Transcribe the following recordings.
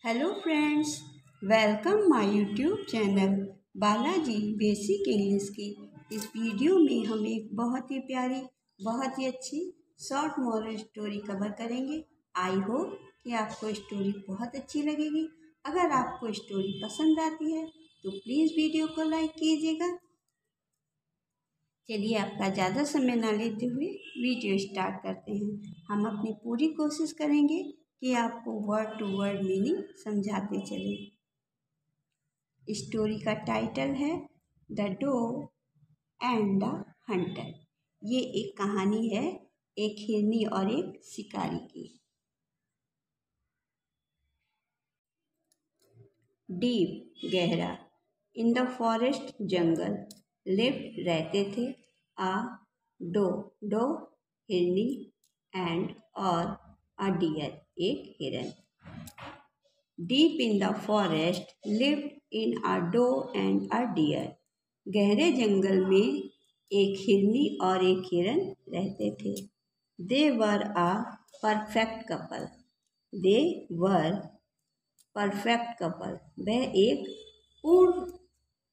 Hello friends, welcome my YouTube channel Balaji basic English की। इस video में हम एक बहुत ही प्यारी, बहुत ही अच्छी शॉर्ट मॉरल स्टोरी कवर करेंगे। आई होप कि आपको स्टोरी बहुत अच्छी लगेगी। अगर आपको स्टोरी पसंद आती है तो प्लीज़ वीडियो को लाइक कीजिएगा। चलिए आपका ज़्यादा समय ना लेते हुए वीडियो स्टार्ट करते हैं। हम अपनी पूरी कोशिश करेंगे कि आपको वर्ड टू वर्ड मीनिंग समझाते चले। स्टोरी का टाइटल है the dog and the Hunter. ये एक कहानी है एक हिरनी और एक शिकारी की। डीप गहरा, इन द फॉरेस्ट जंगल लिव्ड रहते थे आ डो हिरनी एंड और अ डियर एक हिरन। Deep in the forest lived in a doe and a deer. गहरे जंगल में एक हिरनी और एक हिरन रहते थे। They were a perfect couple. They were perfect couple. वह एक पूर्ण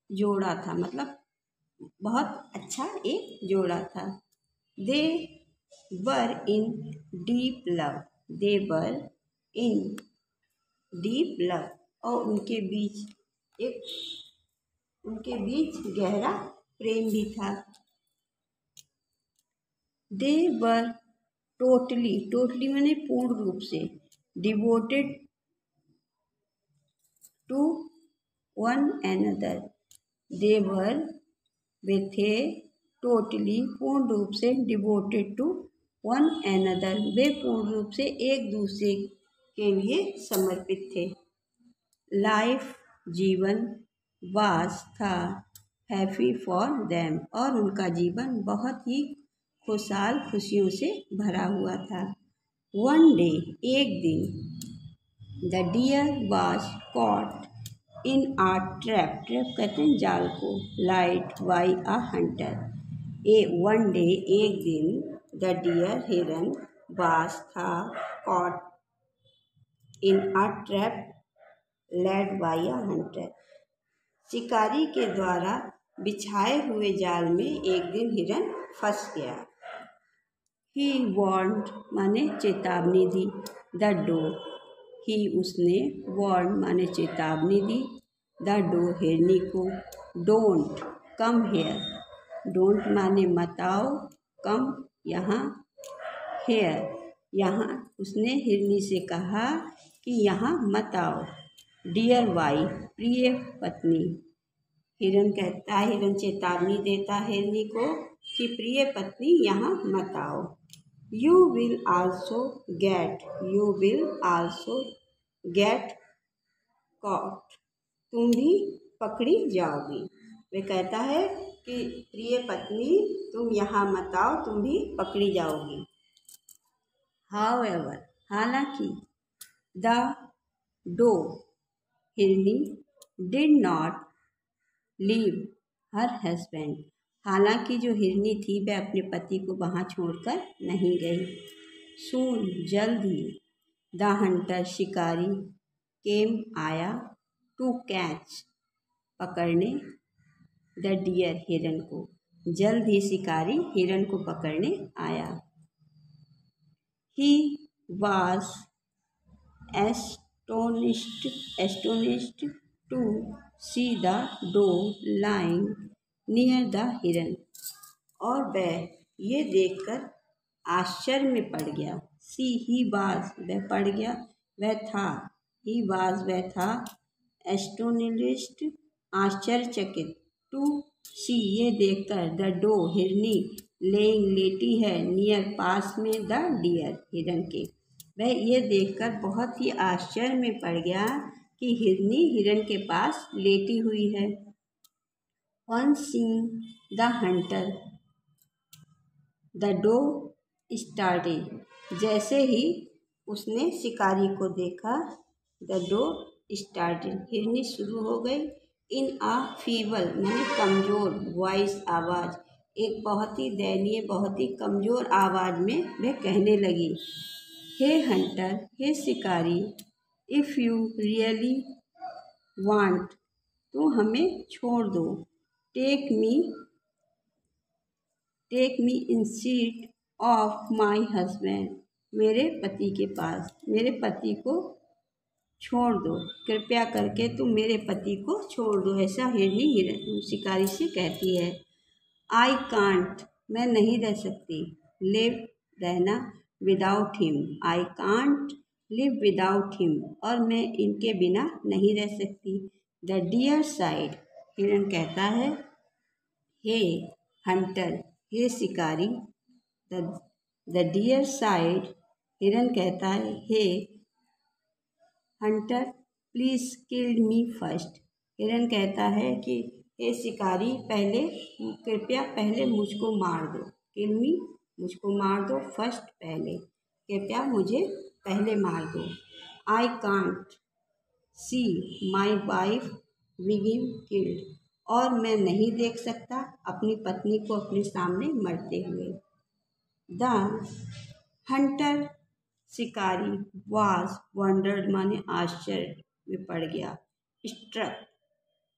जोड़ा था, मतलब बहुत अच्छा एक जोड़ा था। They were in deep love. They were in deep love, और उनके बीच गहरा प्रेम भी था। दे वर टोटली माने पूर्ण रूप से, devoted to one another. They were वे थे टोटली पूर्ण रूप से, डिवोटेड टू वन एनदर वे पूर्ण रूप से एक दूसरे के लिए समर्पित थे। लाइफ जीवन वास था हैप्पी फॉर देम, और उनका जीवन बहुत ही खुशहाल खुशियों से भरा हुआ था। वन डे एक दिन, the deer was caught in a trap. Trap कहते हैं जाल को। Laid by a hunter. One day एक दिन, द डियर हिरन वाज था caught in a trap laid by a hunter. शिकारी के द्वारा बिछाए हुए जाल में एक दिन हिरन फंस गया। ही वार्न्ड माने चेतावनी दी, द डो ही उसने, वार्न माने चेतावनी दी, द डो हिरनी को, डोंट कम हेयर। डोंट माने मत आओ, कम यहाँ, हेयर यहाँ। उसने हिरनी से कहा कि यहाँ मत आओ। डियर वाइफ प्रिय पत्नी। हिरन चेतावनी देता है हिरनी को कि प्रिय पत्नी यहाँ मत आओ। You will also get caught. तुम भी पकड़ी जाओगी। वे कहता है कि प्रिय पत्नी तुम यहाँ मत आओ, तुम भी पकड़ी जाओगी। हाउएवर हालांकि, द डो हिरनी did not leave her husband. हालांकि जो हिरनी थी वह अपने पति को वहाँ छोड़कर नहीं गई। सून जल्द ही, द हंटर शिकारी केम आया, टू कैच पकड़ने, द डियर हिरन को। जल्द ही शिकारी हिरन को पकड़ने आया। He was astonished to see the doe lying near the हिरन। और वह ये देखकर आश्चर्य में पड़ गया। ही वाज वह पड़ गया, वह था। ही वाज वह था, एस्टोनिश्ड आश्चर्यचकित, टू सी ये देखकर, द डो हिरनी लेइंग लेटी है, नियर पास में, द डियर हिरन के। वह ये देखकर बहुत ही आश्चर्य में पड़ गया कि हिरनी हिरन के पास लेटी हुई है। On seeing the hunter, the doe started. जैसे ही उसने शिकारी को देखा, द डो स्टार्टेड हिरनी शुरू हो गई। इन अ फीबल माने कमज़ोर, वॉइस आवाज़, एक बहुत ही दयनीय, बहुत ही कमज़ोर आवाज़ में वह कहने लगी, हे हंटर, हे शिकारी, इफ़ यू रियली वांट, तो हमें छोड़ दो। Take me instead of my husband, मेरे पति के पास, मेरे पति को छोड़ दो, कृपया करके तुम मेरे पति को छोड़ दो, ऐसा हिरनी शिकारी से कहती है। आई कांट, मैं नहीं रह सकती, लिव, रहना, without him, I can't live without him, और मैं इनके बिना नहीं रह सकती। द डियर साइड, हिरन कहता है, हे हंटर, हे शिकारी। द डियर साइड, हिरन कहता है, hey hunter please kill me first, हिरन कहता है कि हे शिकारी, कृपया पहले मुझको मार दो। किल मी, मुझको मार दो, फर्स्ट, पहले, कृपया मुझे पहले मार दो। I can't see my wife being killed, और मैं नहीं देख सकता अपनी पत्नी को अपने सामने मरते हुए। द हंटर, शिकारी, वाज वंडर्ड, माने आश्चर्य में पड़ गया, स्ट्रक,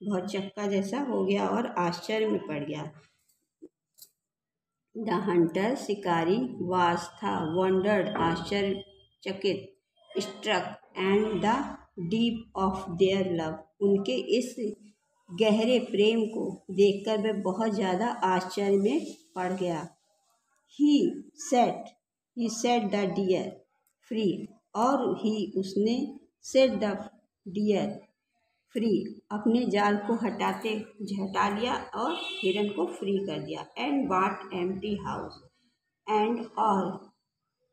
बहुत चक्का जैसा हो गया और आश्चर्य में पड़ गया। द हंटर, शिकारी, वाज था, वंडर्ड, आश्चर्यचकित, struck and the deep of their love, उनके इस गहरे प्रेम को देखकर वह बहुत ज़्यादा आश्चर्य में पड़ गया। ही सेट द डियर फ्री, और उसने सेट द डियर फ्री, अपने जाल को हटा लिया और हिरन को फ्री कर दिया। And what empty house, and और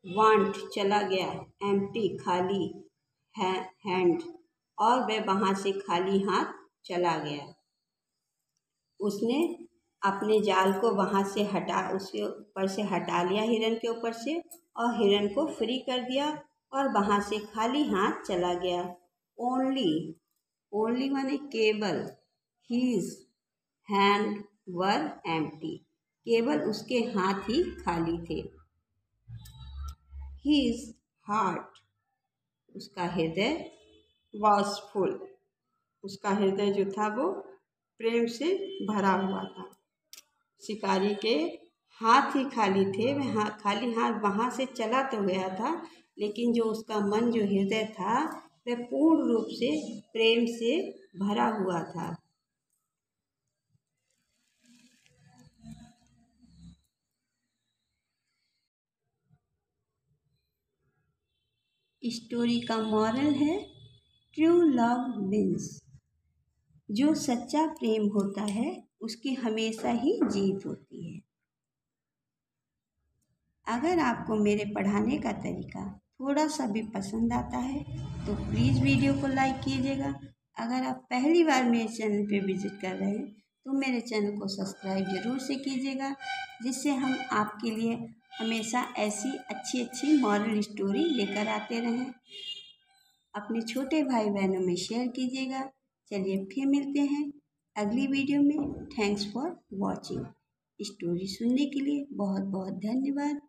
वांट चला गया, एम्प्टी खाली, हैंड, और वह वहाँ से खाली हाथ चला गया। उसने अपने जाल को वहाँ से उसके ऊपर से हटा लिया, हिरन के ऊपर से, और हिरन को फ्री कर दिया और वहाँ से खाली हाथ चला गया। ओनली माने केवल, हीज हैंड वर एम्प्टी, केवल उसके हाथ ही खाली थे। हीज हार्ट, उसका हृदय, वॉज फुल, उसका हृदय जो था वो प्रेम से भरा हुआ था। शिकारी के हाथ ही खाली थे, वह खाली हाथ वहाँ से चला तो गया था, लेकिन जो उसका मन, जो हृदय था, वह पूर्ण रूप से प्रेम से भरा हुआ था। स्टोरी का मॉरल है, ट्रू लव विंस, जो सच्चा प्रेम होता है उसकी हमेशा ही जीत होती है। अगर आपको मेरे पढ़ाने का तरीका थोड़ा सा भी पसंद आता है तो प्लीज़ वीडियो को लाइक कीजिएगा। अगर आप पहली बार मेरे चैनल पे विजिट कर रहे हैं तो मेरे चैनल को सब्सक्राइब ज़रूर से कीजिएगा, जिससे हम आपके लिए हमेशा ऐसी अच्छी अच्छी मॉरल स्टोरी लेकर आते रहें। अपने छोटे भाई बहनों में शेयर कीजिएगा। चलिए फिर मिलते हैं अगली वीडियो में। Thanks for watching. स्टोरी सुनने के लिए बहुत बहुत धन्यवाद।